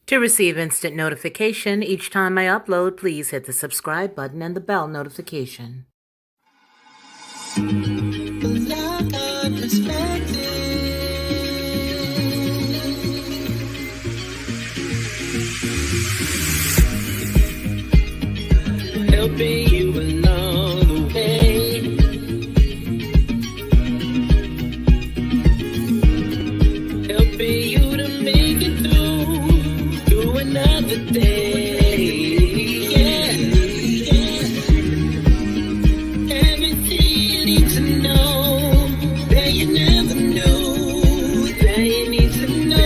To receive instant notification each time I upload, please hit the subscribe button and the bell notification. Helping you along the way. Helping you to make it through another day. Yeah, yeah. Everything you need to know that you never knew, that you need to know.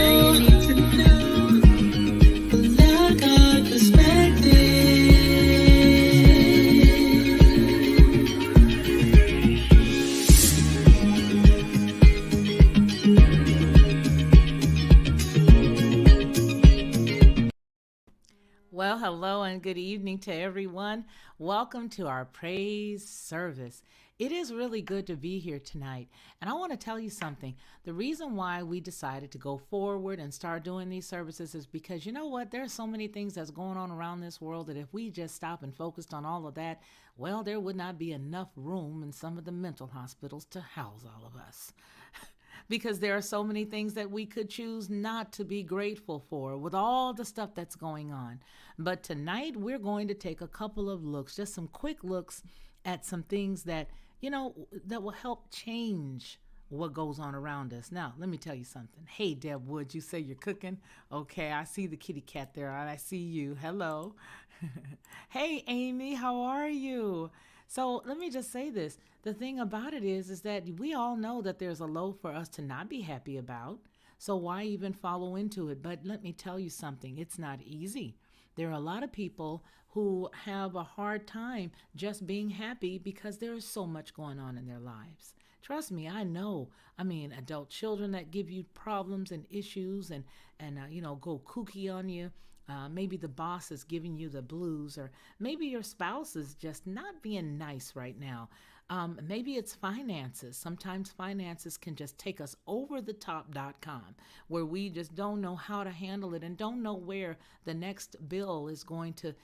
Lockhart Perspective. Well, hello and good evening to everyone. Welcome to our praise service. It is really good to be here tonight. And I want to tell you something. The reason why we decided to go forward and start doing these services is because you know what? There are so many things that's going on around this world that if we just stop and focused on all of that, well, there would not be enough room in some of the mental hospitals to house all of us. Because there are so many things that we could choose not to be grateful for with all the stuff that's going on. But tonight we're going to take a couple of looks, just some quick looks at some things that, that will help change what goes on around us. Now, let me tell you something. Hey, Deb Woods, you say you're cooking? Okay, I see the kitty cat there. I see you. Hello. Hey, Amy, how are you? So let me just say this. The thing about it is that we all know that there's a low for us to not be happy about. So why even follow into it? But let me tell you something. It's not easy. There are a lot of people who have a hard time just being happy because there is so much going on in their lives. Trust me, I know. I mean, adult children that give you problems and issues and go kooky on you. Maybe the boss is giving you the blues, or maybe your spouse is just not being nice right now. Maybe it's finances. Sometimes finances can just take us over the top.com, where we just don't know how to handle it and don't know where the next bill is going to,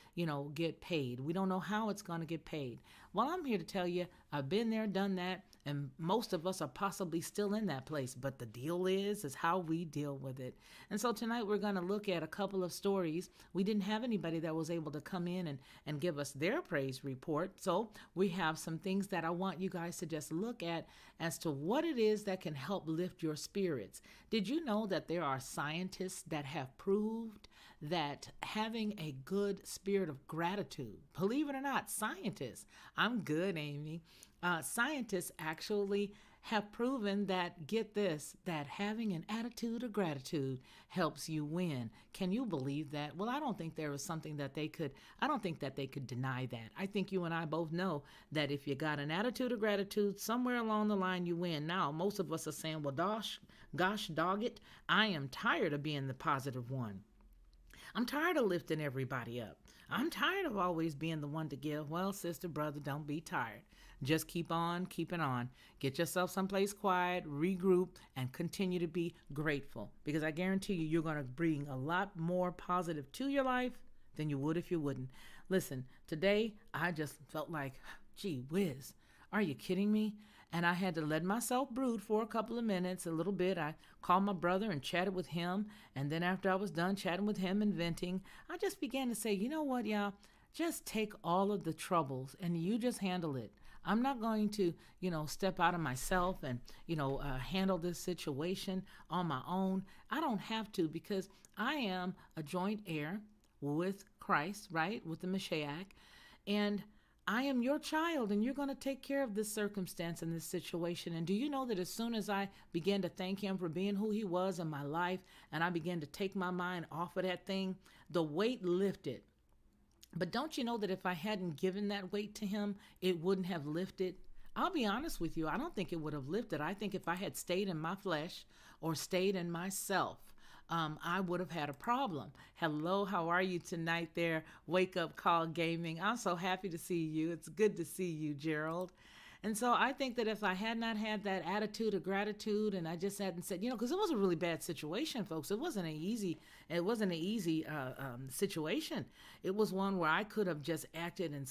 get paid. We don't know how it's going to get paid. Well, I'm here to tell you, I've been there, done that, and most of us are possibly still in that place. But the deal is how we deal with it. And so tonight we're going to look at a couple of stories. We didn't have anybody that was able to come in and give us their praise report. So we have some things that I want you guys to just look at as to what it is that can help lift your spirits. Did you know that there are scientists that have proved that having a good spirit of gratitude, believe it or not, scientists, I'm good, Amy. Scientists actually have proven that, get this, that having an attitude of gratitude helps you win. Can you believe that? Well, I don't think there was something that I don't think that they could deny that. I think you and I both know that if you got an attitude of gratitude, somewhere along the line you win. Now, most of us are saying, well, gosh, dog it, I am tired of being the positive one. I'm tired of lifting everybody up. I'm tired of always being the one to give. Well, sister, brother, don't be tired. Just keep on keeping on. Get yourself someplace quiet, regroup, and continue to be grateful. Because I guarantee you're going to bring a lot more positive to your life than you would if you wouldn't. Listen, today I just felt like, gee whiz, are you kidding me? And I had to let myself brood for a couple of minutes, a little bit. I called my brother and chatted with him. And then after I was done chatting with him and venting, I just began to say, you know what, y'all? Just take all of the troubles and you just handle it. I'm not going to, step out of myself and, handle this situation on my own. I don't have to, because I am a joint heir with Christ, right? With the Messiah. And I am your child, and you're going to take care of this circumstance and this situation. And do you know that as soon as I began to thank him for being who he was in my life, and I began to take my mind off of that thing, the weight lifted. But don't you know that if I hadn't given that weight to him, it wouldn't have lifted? I'll be honest with you. I don't think it would have lifted. I think if I had stayed in my flesh or stayed in myself, I would have had a problem. Hello, how are you tonight there? Wake Up Call Gaming. I'm so happy to see you. It's good to see you, Gerald. And so I think that if I had not had that attitude of gratitude, and I just hadn't said, because it was a really bad situation, folks. It wasn't an easy situation. It was one where I could have just acted in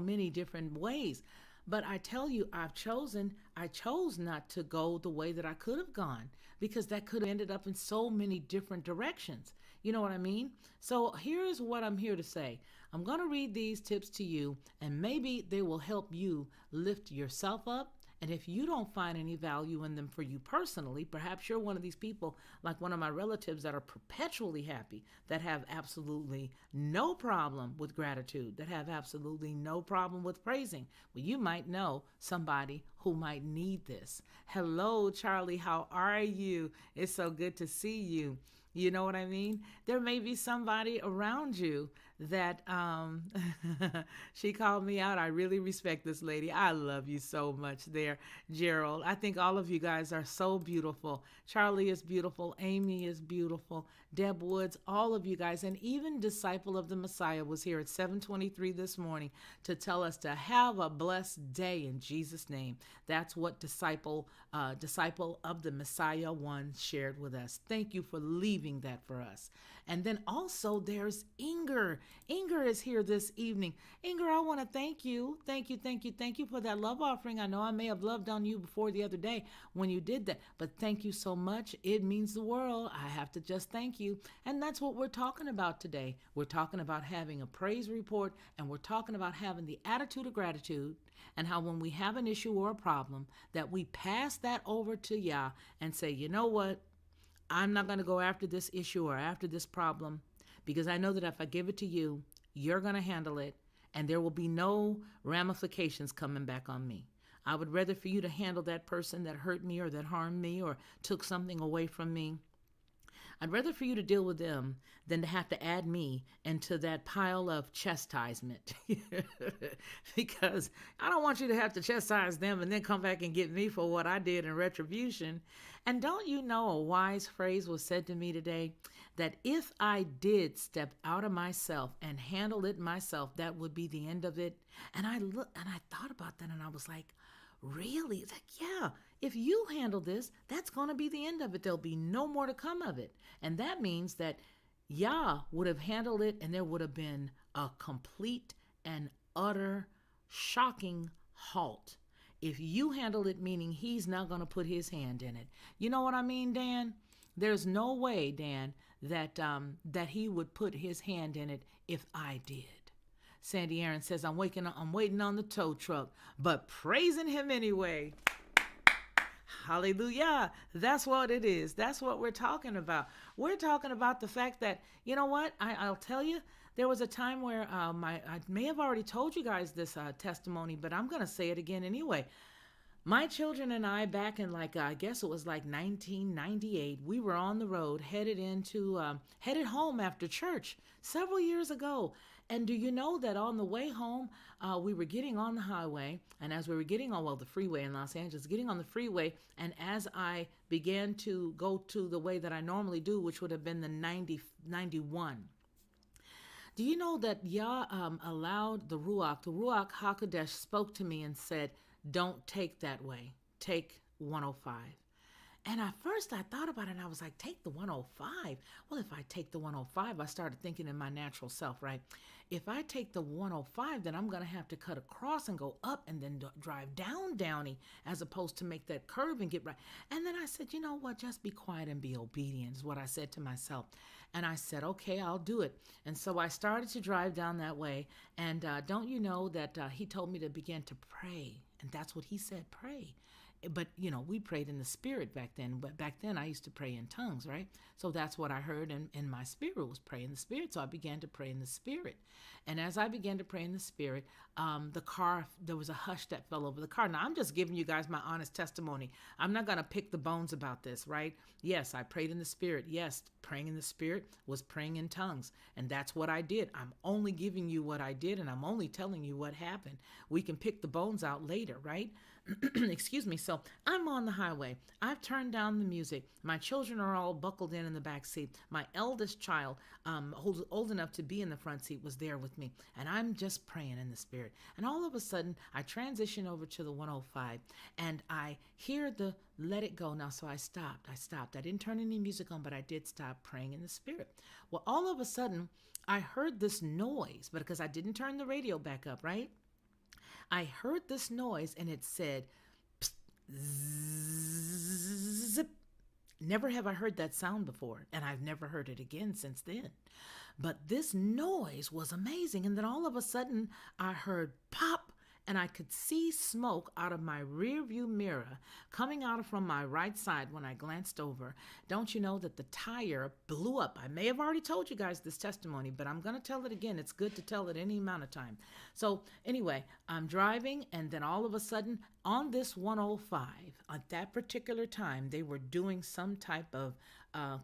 many different ways. But I tell you, I chose not to go the way that I could have gone, because that could have ended up in so many different directions. You know what I mean? So here's what I'm here to say. I'm going to read these tips to you, and maybe they will help you lift yourself up. And if you don't find any value in them for you personally, perhaps you're one of these people, like one of my relatives, that are perpetually happy, that have absolutely no problem with gratitude, that have absolutely no problem with praising. Well, you might know somebody who might need this. Hello, Charlie. How are you? It's so good to see you. You know what I mean? There may be somebody around you that she called me out. I really respect this lady. I love you so much there, Gerald. I think all of you guys are so beautiful. Charlie is beautiful. Amy is beautiful. Deb Woods, all of you guys, and even Disciple of the Messiah was here at 7:23 this morning to tell us to have a blessed day in Jesus' name. That's what Disciple of the Messiah 1 shared with us. Thank you for leaving that for us. And then also there's Inger. Inger is here this evening. Inger, I want to thank you. Thank you for that love offering. I know I may have loved on you before the other day when you did that, but thank you so much. It means the world. I have to just thank you. And that's what we're talking about today. We're talking about having a praise report, and we're talking about having the attitude of gratitude, and how when we have an issue or a problem, that we pass that over to Yah and say, you know what? I'm not going to go after this issue or after this problem, because I know that if I give it to you, you're going to handle it, and there will be no ramifications coming back on me. I would rather for you to handle that person that hurt me or that harmed me or took something away from me. I'd rather for you to deal with them than to have to add me into that pile of chastisement. Because I don't want you to have to chastise them and then come back and get me for what I did in retribution. And don't you know, a wise phrase was said to me today, that if I did step out of myself and handle it myself, that would be the end of it. And I thought about that, and I was like, really? It's like, yeah, if you handle this, that's going to be the end of it. There'll be no more to come of it. And that means that Yah would have handled it, and there would have been a complete and utter shocking halt. If you handle it, meaning he's not going to put his hand in it. You know what I mean, Dan? There's no way, Dan, that he would put his hand in it if I did. Sandy Aaron says, I'm waiting on the tow truck, but praising him anyway. Hallelujah. That's what it is. That's what we're talking about. We're talking about the fact that, you know what? I'll tell you, there was a time where I may have already told you guys this testimony, but I'm going to say it again anyway. My children and I, back in I guess it was 1998, we were on the road headed home after church several years ago. And do you know that on the way home, we were getting on the highway, and as we were getting on, the freeway in Los Angeles, getting on the freeway, and as I began to go to the way that I normally do, which would have been the 91, do you know that Yah allowed the Ruach HaKodesh spoke to me and said, don't take that way, take 105. And at first I thought about it, and I was like, take the 105. Well, if I take the 105, I started thinking in my natural self, right? If I take the 105, then I'm going to have to cut across and go up and then drive down Downey, as opposed to make that curve and get right. And then I said, you know what? Just be quiet and be obedient is what I said to myself. And I said, okay, I'll do it. And so I started to drive down that way. And don't you know that he told me to begin to pray. And that's what he said, pray. But, we prayed in the spirit back then. But back then I used to pray in tongues, right? So that's what I heard in my spirit, was pray in the spirit. So I began to pray in the spirit. And as I began to pray in the spirit, the car, there was a hush that fell over the car. Now, I'm just giving you guys my honest testimony. I'm not going to pick the bones about this, right? Yes, I prayed in the spirit. Yes, praying in the spirit was praying in tongues. And that's what I did. I'm only giving you what I did, and I'm only telling you what happened. We can pick the bones out later, right? Excuse me. So I'm on the highway. I've turned down the music. My children are all buckled in the back seat. My eldest child, who's old enough to be in the front seat, was there with me. And I'm just praying in the spirit. And all of a sudden, I transition over to the 105 and I hear the let it go. Now, so I stopped. I didn't turn any music on, but I did stop praying in the spirit. Well, all of a sudden, I heard this noise, but because I didn't turn the radio back up, right? I heard this noise and it said, zip. Never have I heard that sound before, and I've never heard it again since then. But this noise was amazing. And then all of a sudden, I heard pop, and I could see smoke out of my rear view mirror coming out from my right side when I glanced over. Don't you know that the tire blew up? I may have already told you guys this testimony, but I'm going to tell it again. It's good to tell it any amount of time. So anyway, I'm driving, and then all of a sudden on this 105, at that particular time, they were doing some type of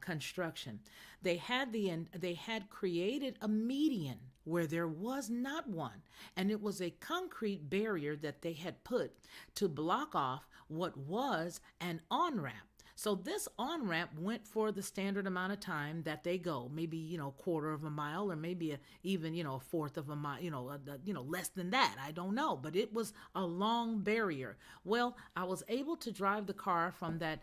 construction. They had created a median where there was not one, and it was a concrete barrier that they had put to block off what was an on-ramp. So this on-ramp went for the standard amount of time that they go, maybe, quarter of a mile, or maybe even, a fourth of a mile, less than that. I don't know, but it was a long barrier. Well, I was able to drive the car from that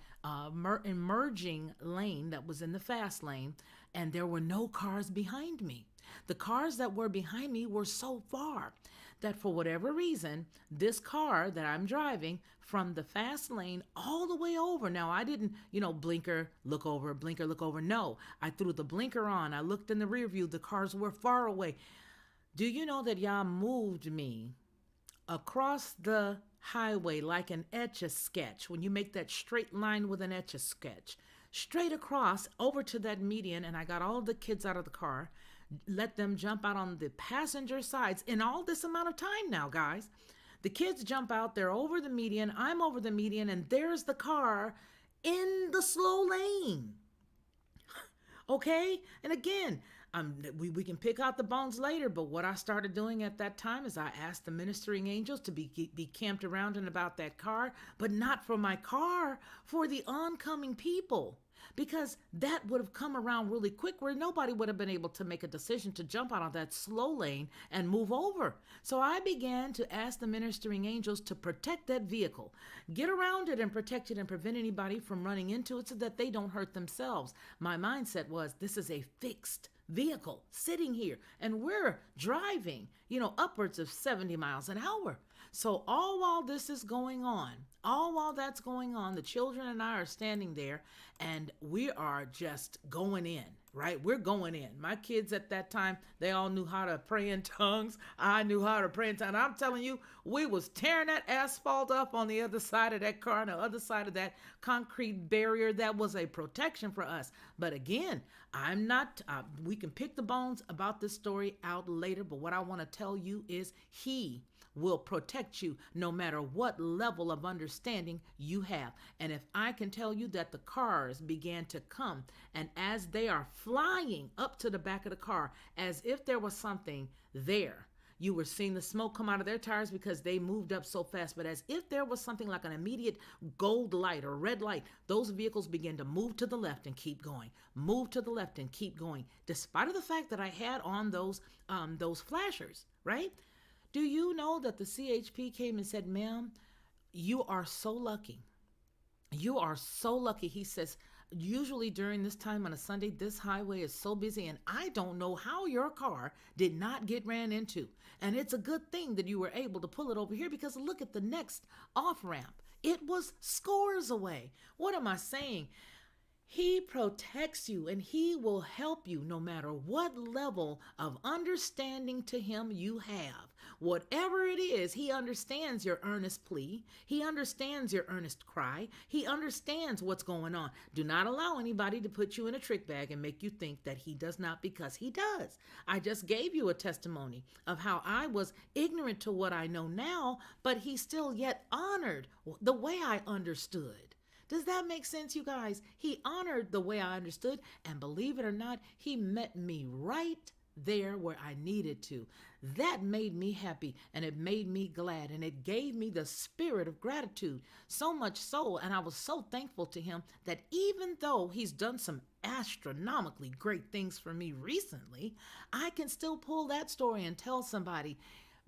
emerging lane that was in the fast lane, and there were no cars behind me. The cars that were behind me were so far that for whatever reason, this car that I'm driving from the fast lane all the way over. Now, I didn't, blinker, look over, blinker, look over. No, I threw the blinker on. I looked in the rear view. The cars were far away. Do you know that y'all moved me across the highway like an Etch-a-Sketch? When you make that straight line with an Etch-a-Sketch, straight across over to that median, and I got all the kids out of the car, let them jump out on the passenger sides in all this amount of time now, guys. The kids jump out, they're over the median, I'm over the median, and there's the car in the slow lane. Okay? And again, we can pick out the bones later, but what I started doing at that time is I asked the ministering angels to be camped around and about that car, but not for my car, for the oncoming people. Because that would have come around really quick where nobody would have been able to make a decision to jump out of that slow lane and move over. So I began to ask the ministering angels to protect that vehicle, get around it and protect it and prevent anybody from running into it so that they don't hurt themselves. My mindset was, this is a fixed vehicle sitting here and we're driving, upwards of 70 miles an hour. So all while this is going on, all while that's going on, the children and I are standing there and we are just going in, right? We're going in. My kids at that time, they all knew how to pray in tongues. I knew how to pray in tongues. I'm telling you, we was tearing that asphalt up on the other side of that car, on the other side of that concrete barrier that was a protection for us. But again, I'm not, we can pick the bones about this story out later, but what I want to tell you is He will protect you no matter what level of understanding you have. And if I can tell you that the cars began to come, and as they are flying up to the back of the car, as if there was something there, you were seeing the smoke come out of their tires because they moved up so fast. But as if there was something like an immediate gold light or red light, those vehicles began to move to the left and keep going, move to the left and keep going, despite of the fact that I had on those flashers, right? Do you know that the CHP came and said, ma'am, you are so lucky. You are so lucky. He says, usually during this time on a Sunday, this highway is so busy and I don't know how your car did not get ran into. And it's a good thing that you were able to pull it over here because look at the next off ramp. It was scores away. What am I saying? He protects you and He will help you no matter what level of understanding to Him you have. Whatever it is, He understands your earnest plea. He understands your earnest cry. He understands what's going on. Do not allow anybody to put you in a trick bag and make you think that He does not, because He does. I just gave you a testimony of how I was ignorant to what I know now, but He still yet honored the way I understood. Does that make sense, you guys? He honored the way I understood, and believe it or not, He met me right there where I needed to. That made me happy and it made me glad and it gave me the spirit of gratitude. So much so, and I was so thankful to him that even though he's done some astronomically great things for me recently, I can still pull that story and tell somebody,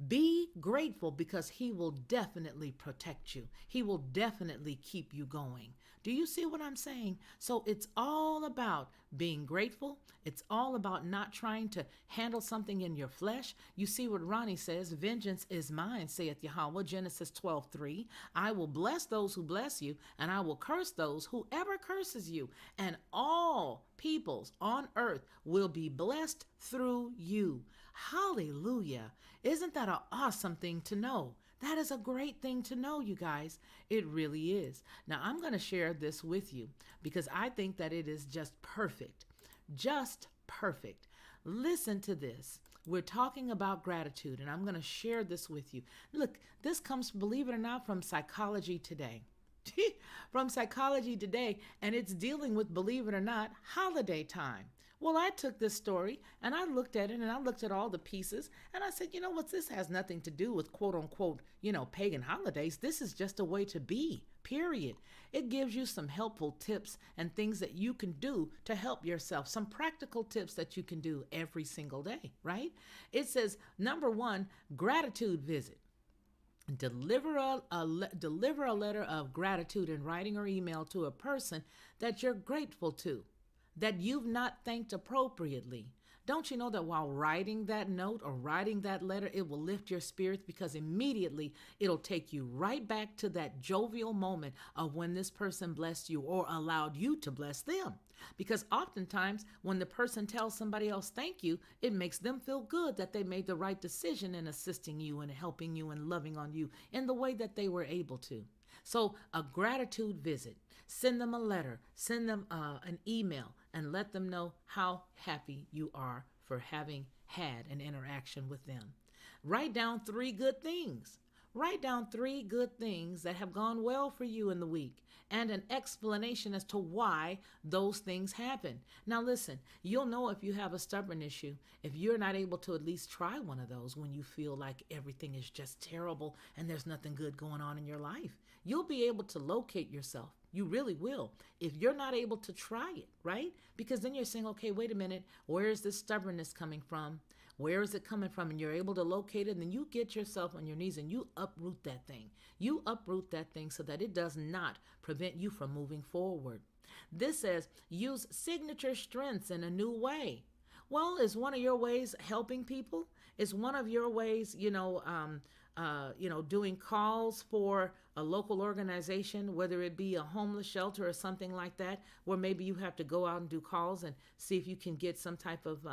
be grateful because he will definitely protect you. He will definitely keep you going. Do you see what I'm saying? So it's all about being grateful. It's all about not trying to handle something in your flesh. You see what Ronnie says, vengeance is mine, saith Yahweh, Genesis 12:3. I will bless those who bless you, and I will curse those whoever curses you. And all peoples on earth will be blessed through you. Hallelujah. Isn't that an awesome thing to know? That is a great thing to know, you guys. It really is. Now, I'm going to share this with you because I think that it is just perfect. Just perfect. Listen to this. We're talking about gratitude, and I'm going to share this with you. Look, this comes, believe it or not, from Psychology Today. From Psychology Today, and it's dealing with, believe it or not, holiday time. Well, I took this story and I looked at it and I looked at all the pieces and I said, you know what, this has nothing to do with quote unquote, pagan holidays. This is just a way to be, period. It gives you some helpful tips and things that you can do to help yourself, some practical tips that you can do every single day, right? It says, number one, gratitude visit. Deliver a letter of gratitude in writing or email to a person that you're grateful to, that you've not thanked appropriately. Don't you know that while writing that note or writing that letter, it will lift your spirits because immediately it'll take you right back to that jovial moment of when this person blessed you or allowed you to bless them. Because oftentimes when the person tells somebody else thank you, it makes them feel good that they made the right decision in assisting you and helping you and loving on you in the way that they were able to. So a gratitude visit, send them a letter, send them an email, and let them know how happy you are for having had an interaction with them. Write down 3 good things. Write down 3 good things that have gone well for you in the week and an explanation as to why those things happen. Now listen, you'll know if you have a stubborn issue if you're not able to at least try one of those when you feel like everything is just terrible and there's nothing good going on in your life. You'll be able to locate yourself. You really will. If you're not able to try it, right? Because then you're saying, okay, wait a minute, where is this stubbornness coming from? Where is it coming from? And you're able to locate it, and then you get yourself on your knees and you uproot that thing. You uproot that thing so that it does not prevent you from moving forward. This says, use signature strengths in a new way. Well, is one of your ways helping people? Is one of your ways, doing calls for a local organization, whether it be a homeless shelter or something like that, where maybe you have to go out and do calls and see if you can get some type of,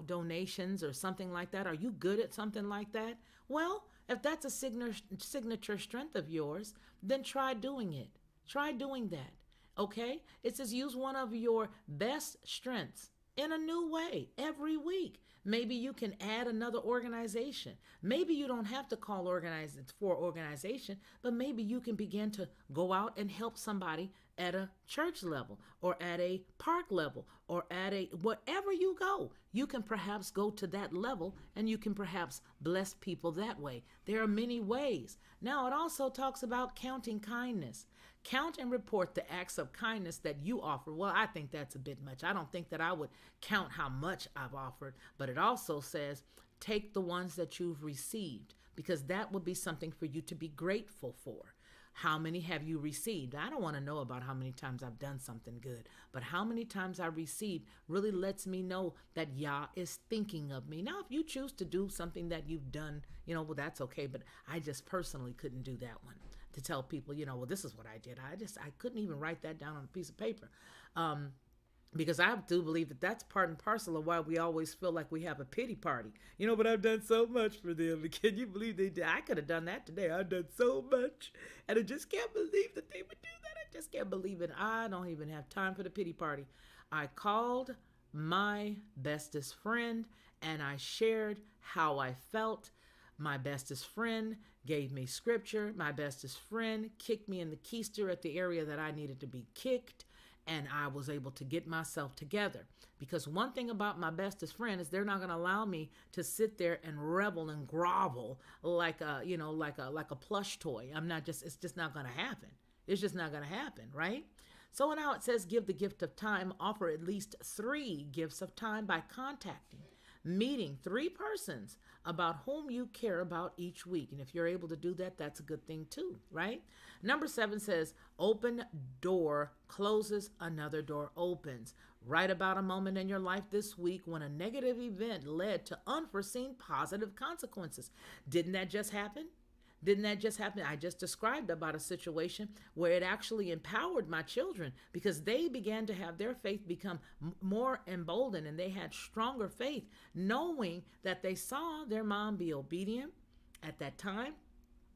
donations or something like that. Are you good at something like that? Well, if that's a signature strength of yours, then try doing it. Try doing that. Okay? It says use one of your best strengths in a new way every week. Maybe you can add another organization. Maybe you don't have to call for organization, but maybe you can begin to go out and help somebody at a church level or at a park level or at a wherever you go. You can perhaps go to that level and you can perhaps bless people that way. There are many ways. Now, it also talks about counting kindness. Count and report the acts of kindness that you offer. Well, I think that's a bit much. I don't think that I would count how much I've offered, but it also says take the ones that you've received because that would be something for you to be grateful for. How many have you received? I don't want to know about how many times I've done something good, but how many times I received really lets me know that Yah is thinking of me. Now, if you choose to do something that you've done, well, that's okay, but I just personally couldn't do that one to tell people, well, this is what I did. I couldn't even write that down on a piece of paper. Because I do believe that that's part and parcel of why we always feel like we have a pity party. But I've done so much for them. Can you believe they did? I could have done that today. I've done so much. And I just can't believe that they would do that. I just can't believe it. I don't even have time for the pity party. I called my bestest friend and I shared how I felt. My bestest friend gave me scripture. My bestest friend kicked me in the keister at the area that I needed to be kicked. And I was able to get myself together, because one thing about my bestest friend is they're not going to allow me to sit there and revel and grovel like a, like a plush toy. I'm not just It's just not going to happen. It's just not going to happen, right? So now it says give the gift of time, offer at least 3 gifts of time by contacting, meeting 3 persons about whom you care about each week. And if you're able to do that, that's a good thing too, right? Number 7 says open door closes, another door opens. Write about a moment in your life this week when a negative event led to unforeseen positive consequences. Didn't that just happen? Didn't that just happen? I just described about a situation where it actually empowered my children, because they began to have their faith become more emboldened, and they had stronger faith, knowing that they saw their mom be obedient at that time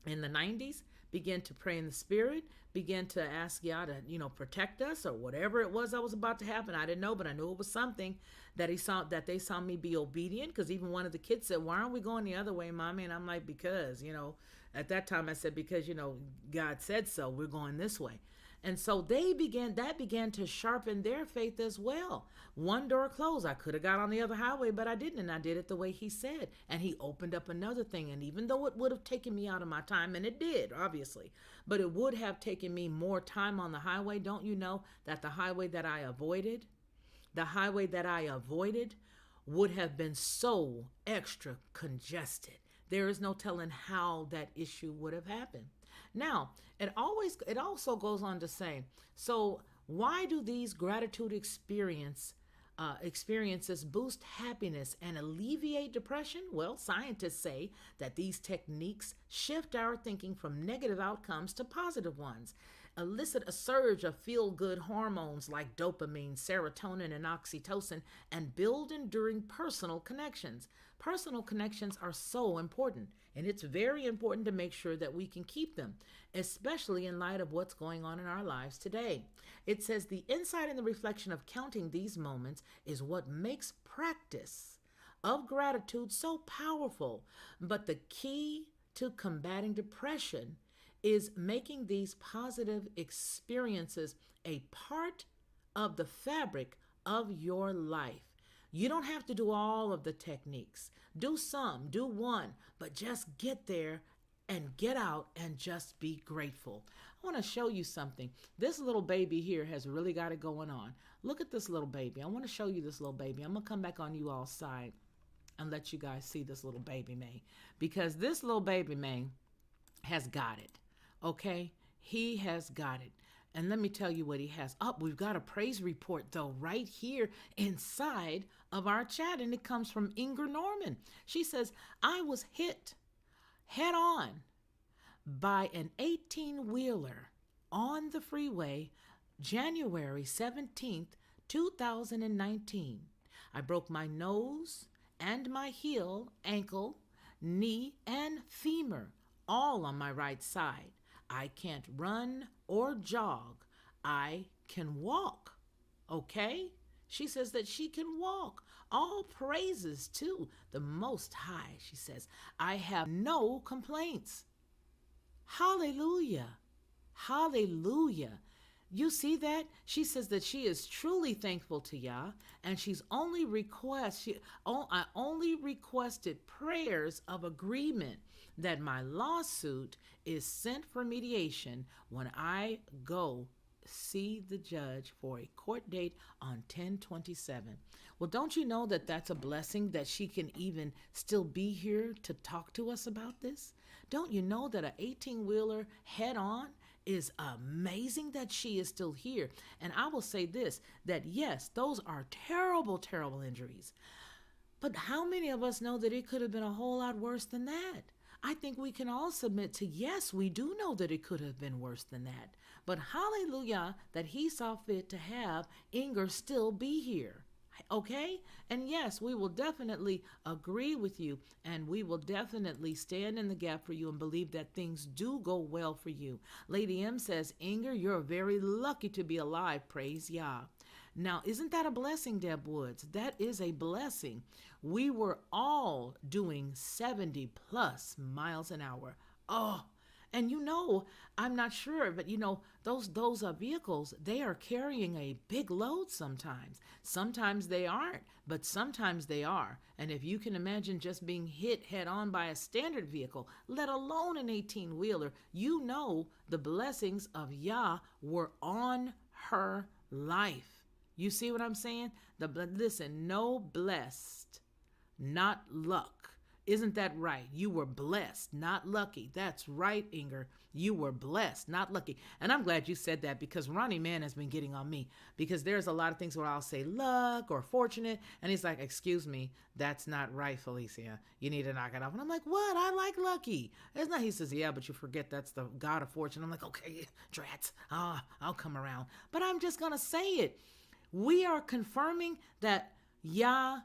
in the 90s, began to pray in the spirit, began to ask God to, protect us, or whatever it was that was about to happen. I didn't know, but I knew it was something that they saw me be obedient. Because even one of the kids said, "Why aren't we going the other way, Mommy?" And I'm like, because, at that time I said, because, God said so, we're going this way. And so that began to sharpen their faith as well. One door closed. I could have got on the other highway, but I didn't. And I did it the way he said. And he opened up another thing. And even though it would have taken me out of my time, and it did, obviously, but it would have taken me more time on the highway. Don't you know that the highway that I avoided, would have been so extra congested. There is no telling how that issue would have happened. Now, it also goes on to say, so why do these gratitude experiences boost happiness and alleviate depression? Well, scientists say that these techniques shift our thinking from negative outcomes to positive ones, elicit a surge of feel-good hormones like dopamine, serotonin, and oxytocin, and build enduring personal connections. Personal connections are so important, and it's very important to make sure that we can keep them, especially in light of what's going on in our lives today. It says the insight and the reflection of counting these moments is what makes practice of gratitude so powerful. But the key to combating depression is making these positive experiences a part of the fabric of your life. You don't have to do all of the techniques. Do some, do one, but just get there and get out and just be grateful. I want to show you something. This little baby here has really got it going on. Look at this little baby. I want to show you this little baby. I'm going to come back on you all side and let you guys see this little baby May, because this little baby May has got it. Okay? He has got it. And let me tell you what he has. We've got a praise report, though, right here inside of our chat. And it comes from Inger Norman. She says, I was hit head on by an 18-wheeler on the freeway January 17th, 2019. I broke my nose and my heel, ankle, knee, and femur, all on my right side. I can't run or jog. I can walk. Okay? She says that she can walk. All praises to the Most High, she says. I have no complaints. Hallelujah. Hallelujah. You see that? She says that she is truly thankful to Yah, and I only requested prayers of agreement that my lawsuit is sent for mediation when I go see the judge for a court date on 10/27. Well, don't you know that that's a blessing that she can even still be here to talk to us about this? Don't you know that an 18-wheeler head on is amazing that she is still here? And I will say this, that yes, those are terrible, terrible injuries. But how many of us know that it could have been a whole lot worse than that? I think we can all submit to, yes, we do know that it could have been worse than that. But hallelujah that he saw fit to have Inger still be here. Okay? And yes, we will definitely agree with you, and we will definitely stand in the gap for you and believe that things do go well for you. Lady M says, Inger, you're very lucky to be alive. Praise Yah. Now, isn't that a blessing, Deb Woods? That is a blessing. We were all doing 70 plus miles an hour. Oh, And I'm not sure, but those vehicles, they are carrying a big load sometimes. Sometimes they aren't, but sometimes they are. And if you can imagine just being hit head on by a standard vehicle, let alone an 18-wheeler, the blessings of Yah were on her life. You see what I'm saying? Listen, no blessed, not luck. Isn't that right? You were blessed, not lucky. That's right, Inger. You were blessed, not lucky. And I'm glad you said that, because Ronnie.D.Mann has been getting on me, because there's a lot of things where I'll say luck or fortunate, and he's like, excuse me, that's not right, Felicia. You need to knock it off. And I'm like, what? I like lucky. It's not. He says, yeah, but you forget that's the God of fortune. I'm like, okay, drats. I'll come around. But I'm just going to say it. We are confirming that Yah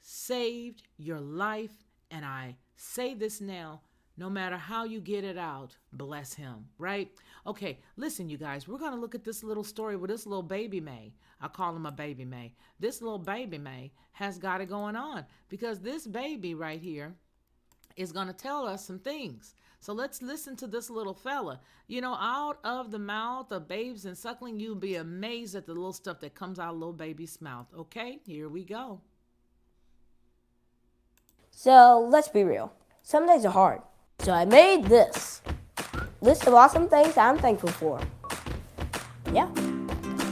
saved your life. And I say this now, no matter how you get it out, bless him, right? Okay, listen, you guys, we're going to look at this little story with this little baby May. I call him a baby May. This little baby May has got it going on, because this baby right here is going to tell us some things. So let's listen to this little fella. Out of the mouth of babes and suckling, you'll be amazed at the little stuff that comes out of little baby's mouth. Okay, here we go. So let's be real. Some days are hard. So I made this list of awesome things I'm thankful for. Yeah.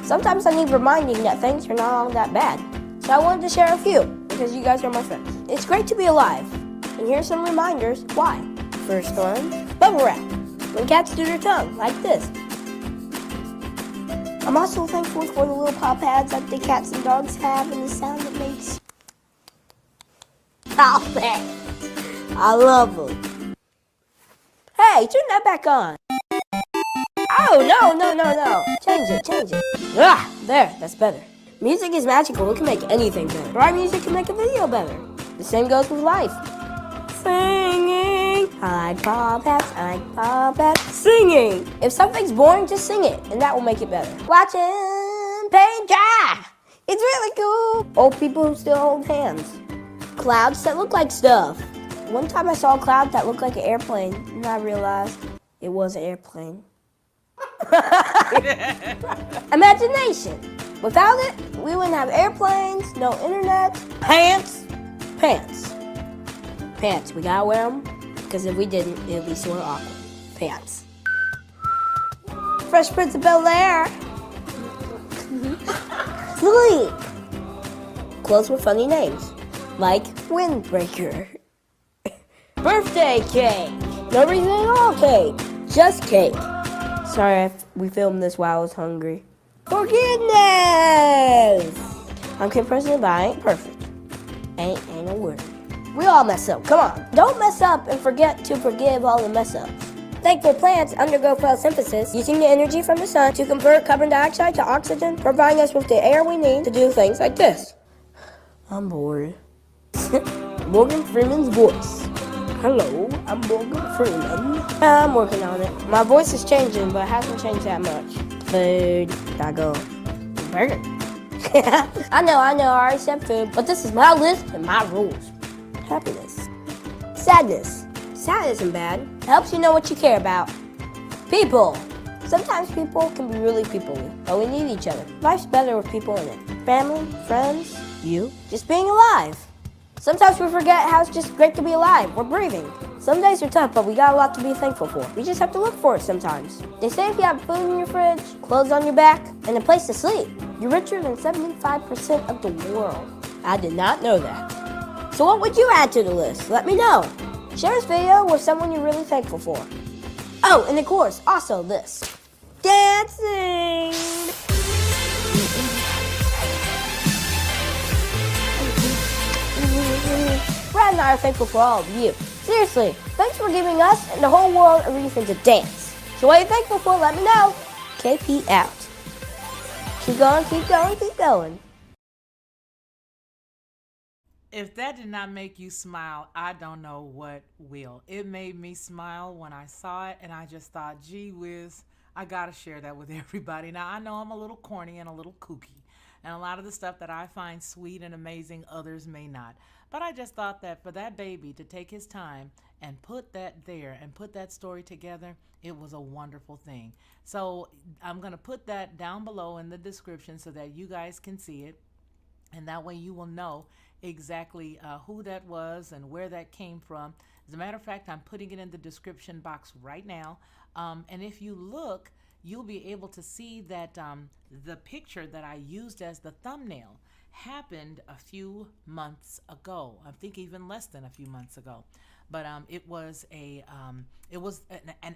Sometimes I need reminding that things are not all that bad. So I wanted to share a few, because you guys are my friends. It's great to be alive. And here's some reminders why. First one, bubble wrap. When cats do their tongue, like this. I'm also thankful for the little paw pads that the cats and dogs have, and the sound it makes. I love them. Hey, turn that back on. Oh, no. Change it. There, that's better. Music is magical. It can make anything better. Right music can make a video better. The same goes with life. Singing. I like paw pats. Singing. If something's boring, just sing it, and that will make it better. Watching paint dry. It's really cool. Old people who still hold hands. Clouds that look like stuff. One time I saw a cloud that looked like an airplane, and I realized it was an airplane. Imagination. Without it, we wouldn't have airplanes, no internet, pants. We gotta wear them, because if we didn't, it would be sort of awkward. Pants. Fresh Prince of Bel-Air. Sleep. Clothes with funny names. Like windbreaker. Birthday cake. No reason at all cake. Just cake. Sorry, we filmed this while I was hungry. Forgiveness. I'm Kid President, but I ain't perfect. Ain't a word. We all mess up. Come on. Don't mess up and forget to forgive all the mess ups. Thankful plants undergo photosynthesis, using the energy from the sun to convert carbon dioxide to oxygen, providing us with the air we need to do things like this. I'm bored. Morgan Freeman's voice. Hello, I'm Morgan Freeman. I'm working on it. My voice is changing, but it hasn't changed that much. Food. Taco. Burger. I know, I already said food, but this is my list and my rules. Happiness. Sadness. Sad isn't bad. It helps you know what you care about. People. Sometimes people can be really people-y, but we need each other. Life's better with people in it. Family, friends, you. Just being alive. Sometimes we forget how it's just great to be alive. We're breathing. Some days are tough, but we got a lot to be thankful for. We just have to look for it sometimes. They say if you have food in your fridge, clothes on your back, and a place to sleep, you're richer than 75% of the world. I did not know that. So what would you add to the list? Let me know. Share this video with someone you're really thankful for. Oh, and of course, also this. Dancing! Brad and I are thankful for all of you. Seriously, thanks for giving us and the whole world a reason to dance. So what are you thankful for? Let me know. KP out. Keep going, keep going, keep going. If that did not make you smile, I don't know what will. It made me smile when I saw it, and I just thought, gee whiz, I gotta share that with everybody. Now, I know I'm a little corny and a little kooky, And a lot of the stuff that I find sweet and amazing, others may not. But I just thought that for that baby to take his time and put that there and put that story together, it was a wonderful thing. So I'm going to put that down below in the description so that you guys can see it. And that way you will know exactly who that was and where that came from. As a matter of fact, I'm putting it in the description box right now. And if you look, you'll be able to see that the picture that I used as the thumbnail happened a few months ago. I think even less than a few months ago. But it was an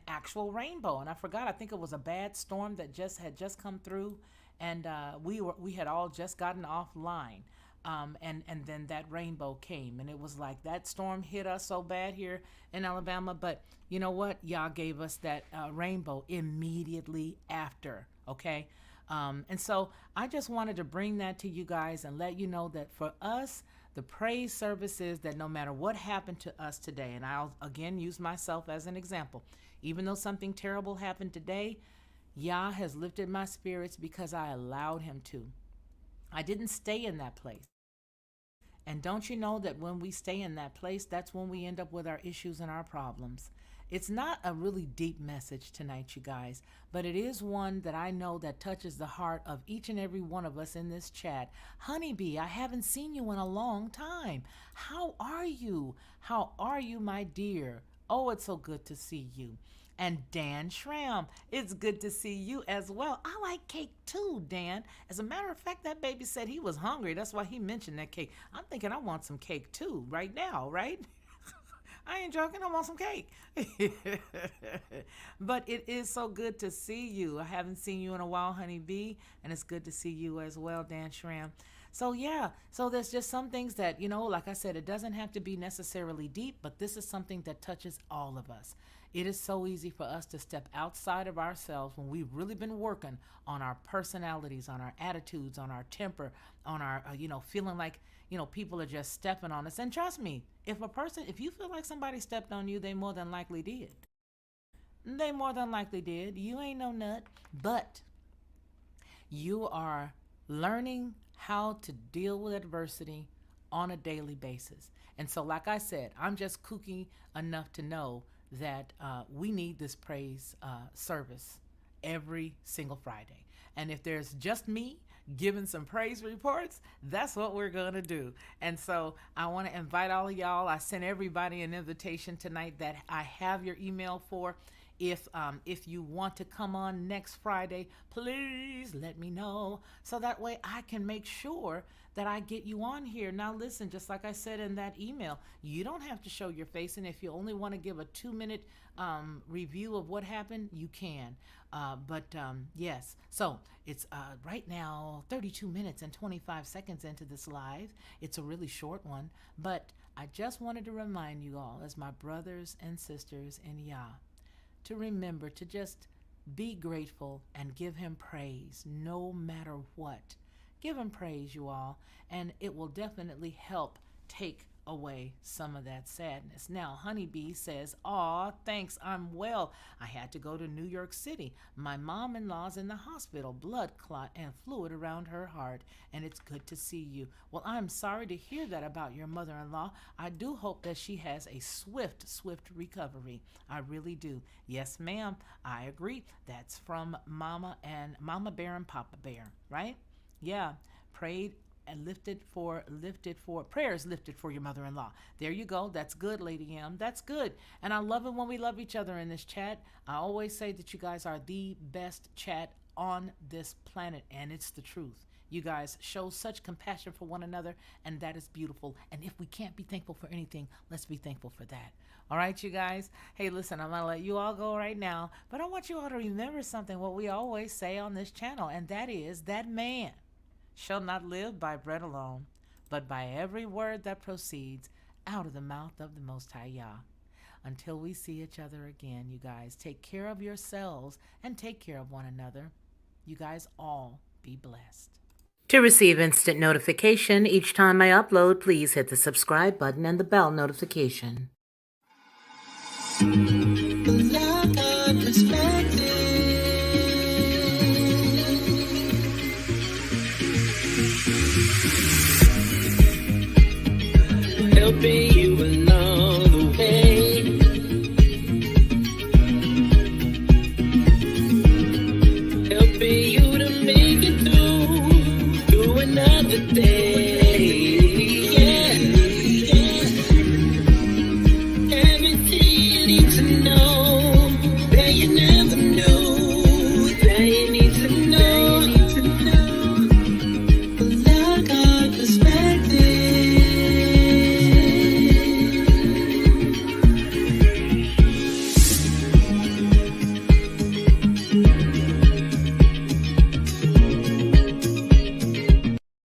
actual rainbow, and I forgot. I think it was a bad storm that had just come through, and we had all just gotten offline. And then that rainbow came, and it was like that storm hit us so bad here in Alabama. But you know what? Y'all gave us that rainbow immediately after, okay? And so I just wanted to bring that to you guys and let you know that for us, the praise service is that no matter what happened to us today, and I'll again use myself as an example, even though something terrible happened today, Yah has lifted my spirits because I allowed him to. I didn't stay in that place. And don't you know that when we stay in that place, that's when we end up with our issues and our problems. It's not a really deep message tonight, you guys, but it is one that I know that touches the heart of each and every one of us in this chat. Honeybee, I haven't seen you in a long time. How are you? How are you, my dear? Oh, it's so good to see you. And Dan Schramm, it's good to see you as well. I like cake too, Dan. As a matter of fact, that baby said he was hungry. That's why he mentioned that cake. I'm thinking I want some cake too right now, right? I ain't joking, I want some cake. But it is so good to see you. I haven't seen you in a while, Honeybee, and it's good to see you as well, Dan Schramm. So yeah, so there's just some things that, you know, like I said, it doesn't have to be necessarily deep, but this is something that touches all of us. It is so easy for us to step outside of ourselves when we've really been working on our personalities, on our attitudes, on our temper, on our, feeling like, people are just stepping on us. And trust me, if you feel like somebody stepped on you, they more than likely did. They more than likely did. You ain't no nut, but you are learning how to deal with adversity on a daily basis. And so, like I said, I'm just kooky enough to know that we need this praise service every single Friday. And if there's just me giving some praise reports, that's what we're going to do. And so I want to invite all of y'all. I sent everybody an invitation tonight that I have your email for. If you want to come on next Friday, please let me know so that way I can make sure that I get you on here. Now listen, just like I said in that email, you don't have to show your face, and if you only want to give a 2-minute review of what happened, you can. Yes, so it's right now 32 minutes and 25 seconds into this live. It's a really short one, but I just wanted to remind you all, as my brothers and sisters in Yah, to remember to just be grateful and give him praise no matter what. Give him praise, you all, and it will definitely help take away some of that sadness. Now, Honeybee says, "Aw, thanks, I'm well. I had to go to New York City. My mom-in-law's in the hospital, blood clot and fluid around her heart, and it's good to see you." Well, I'm sorry to hear that about your mother-in-law. I do hope that she has a swift recovery. I really do. Yes, ma'am, I agree. That's from Mama Bear and Papa Bear, right? Yeah, prayed and prayers lifted for your mother-in-law. There you go. That's good, Lady M. That's good. And I love it when we love each other in this chat. I always say that you guys are the best chat on this planet, and it's the truth. You guys show such compassion for one another, and that is beautiful. And if we can't be thankful for anything, let's be thankful for that. All right, you guys? Hey, listen, I'm going to let you all go right now, but I want you all to remember something, what we always say on this channel, and that is that man shall not live by bread alone, but by every word that proceeds out of the mouth of the Most High Yah. Until we see each other again, you guys, take care of yourselves and take care of one another. You guys all be blessed. To receive instant notification each time I upload, please hit the subscribe button and the bell notification. Perspective. baby.